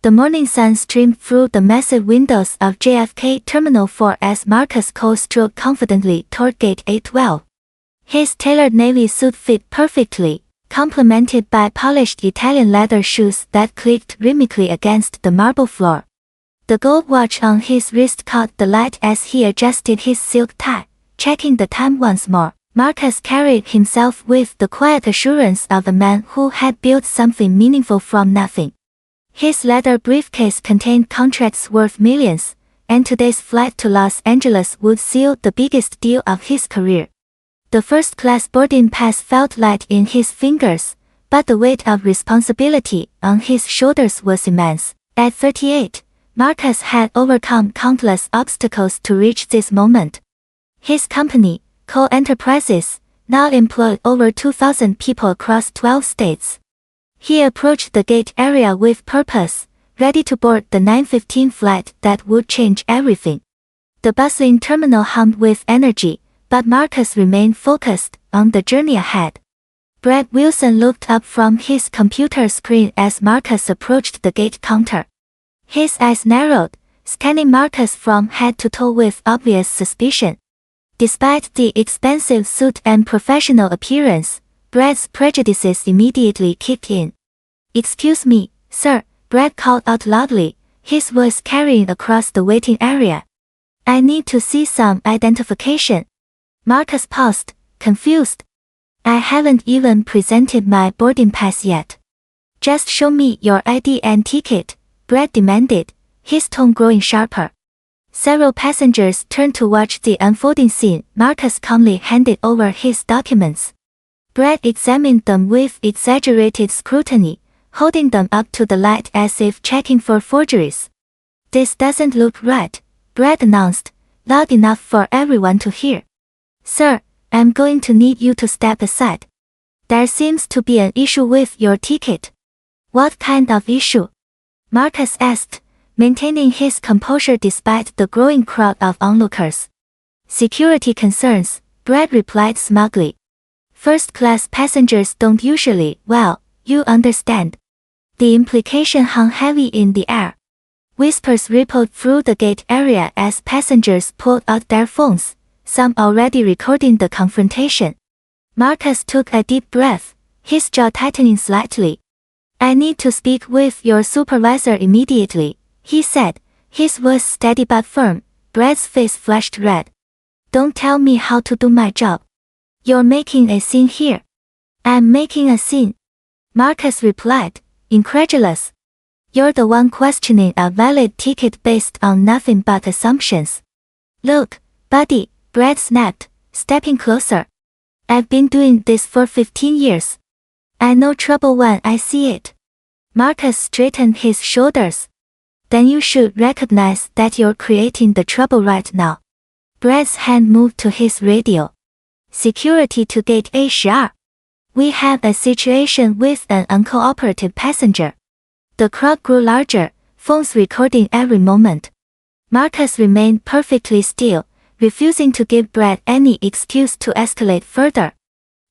The morning sun streamed through the massive windows of JFK Terminal 4 as Marcus Cole strode confidently toward Gate A12. His tailored navy suit fit perfectly, complemented by polished Italian leather shoes that clicked rhythmically against the marble floor. The gold watch on his wrist caught the light as he adjusted his silk tie, checking the time once more. Marcus carried himself with the quiet assurance of a man who had built something meaningful from nothing. His leather briefcase contained contracts worth millions, and today's flight to Los Angeles would seal the biggest deal of his career. The first-class boarding pass felt light in his fingers, but the weight of responsibility on his shoulders was immense. At 38, Marcus had overcome countless obstacles to reach this moment. His company, Cole Enterprises, now employed over 2,000 people across 12 states. He approached the gate area with purpose, ready to board the 9:15 flight that would change everything. The bustling terminal hummed with energy, but Marcus remained focused on the journey ahead. Brad Wilson looked up from his computer screen as Marcus approached the gate counter. His eyes narrowed, scanning Marcus from head to toe with obvious suspicion. Despite the expensive suit and professional appearance, Brad's prejudices immediately kicked in. "Excuse me, sir," Brad called out loudly, his voice carrying across the waiting area. "I need to see some identification." Marcus paused, confused. "I haven't even presented my boarding pass yet." "Just show me your ID and ticket," Brad demanded, his tone growing sharper. Several passengers turned to watch the unfolding scene. Marcus calmly handed over his documents. Brad examined them with exaggerated scrutiny, holding them up to the light as if checking for forgeries. "This doesn't look right," Brad announced, loud enough for everyone to hear. "Sir, I'm going to need you to step aside. There seems to be an issue with your ticket." "What kind of issue?" Marcus asked, maintaining his composure despite the growing crowd of onlookers. "Security concerns," Brad replied smugly. "First-class passengers don't usually, well, you understand." The implication hung heavy in the air. Whispers rippled through the gate area as passengers pulled out their phones, some already recording the confrontation. Marcus took a deep breath, his jaw tightening slightly. "I need to speak with your supervisor immediately," he said, his voice steady but firm. Brad's face flushed red. "Don't tell me how to do my job. You're making a scene here." "I'm making a scene," Marcus replied, incredulous. "You're the one questioning a valid ticket based on nothing but assumptions." "Look, buddy," Brad snapped, stepping closer. "I've been doing this for 15 years. I know trouble when I see it." Marcus straightened his shoulders. "Then you should recognize that you're creating the trouble right now." Brad's hand moved to his radio. "Security to Gate A12. We have a situation with an uncooperative passenger." The crowd grew larger, phones recording every moment. Marcus remained perfectly still, refusing to give Brad any excuse to escalate further.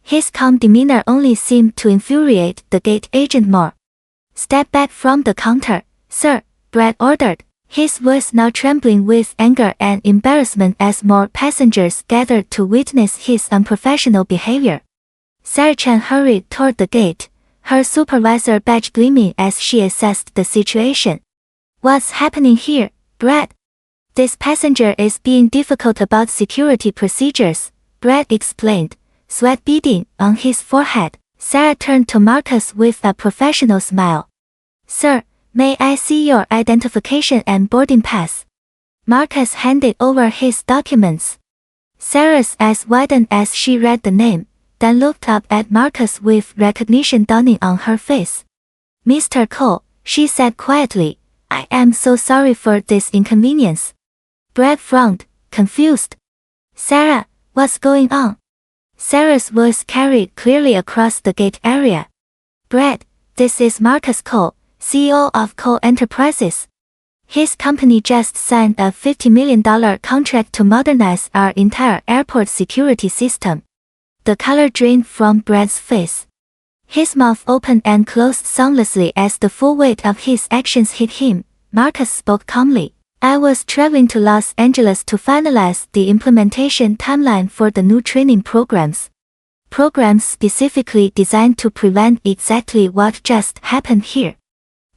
His calm demeanor only seemed to infuriate the gate agent more. "Step back from the counter, sir," Brad ordered, his voice now trembling with anger and embarrassment as more passengers gathered to witness his unprofessional behavior. Sarah Chan hurried toward the gate, her supervisor badge gleaming as she assessed the situation. "What's happening here, Brad?" "This passenger is being difficult about security procedures," Brad explained, sweat beading on his forehead. Sarah turned to Marcus with a professional smile. "Sir, may I see your identification and boarding pass?" Marcus handed over his documents. Sarah's eyes widened as she read the name, then looked up at Marcus with recognition dawning on her face. "Mr. Cole," she said quietly, "I am so sorry for this inconvenience." Brad frowned, confused. "Sarah, what's going on?" Sarah's voice carried clearly across the gate area. "Brad, this is Marcus Cole, CEO of Cole Enterprises. His company just signed a $50 million contract to modernize our entire airport security system." The color drained from Brad's face. His mouth opened and closed soundlessly as the full weight of his actions hit him. Marcus spoke calmly. I was traveling to Los Angeles to finalize the implementation timeline for the new training programs. Programs specifically designed to prevent exactly what just happened here.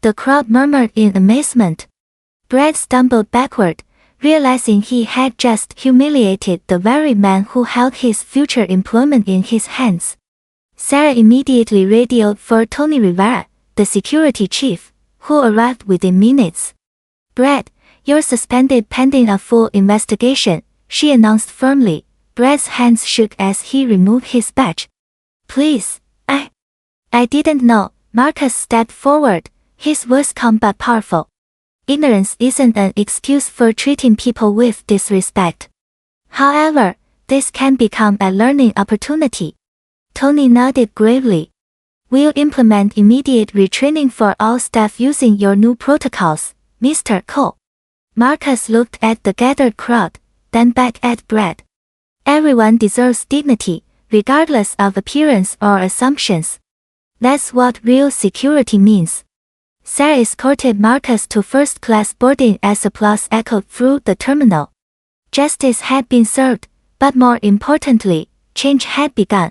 The crowd murmured in amazement. Brad stumbled backward, realizing he had just humiliated the very man who held his future employment in his hands. Sarah immediately radioed for Tony Rivera, the security chief, who arrived within minutes. Brad, you're suspended pending a full investigation, she announced firmly. Brad's hands shook as he removed his badge. Please, I didn't know. Marcus stepped forward, his voice calm but powerful. Ignorance isn't an excuse for treating people with disrespect. However, this can become a learning opportunity. Tony nodded gravely. We'll implement immediate retraining for all staff using your new protocols, Mr. Cole. Marcus looked at the gathered crowd, then back at Brad. Everyone deserves dignity, regardless of appearance or assumptions. That's what real security means. Sarah escorted Marcus to first-class boarding as applause echoed through the terminal. Justice had been served, but more importantly, change had begun.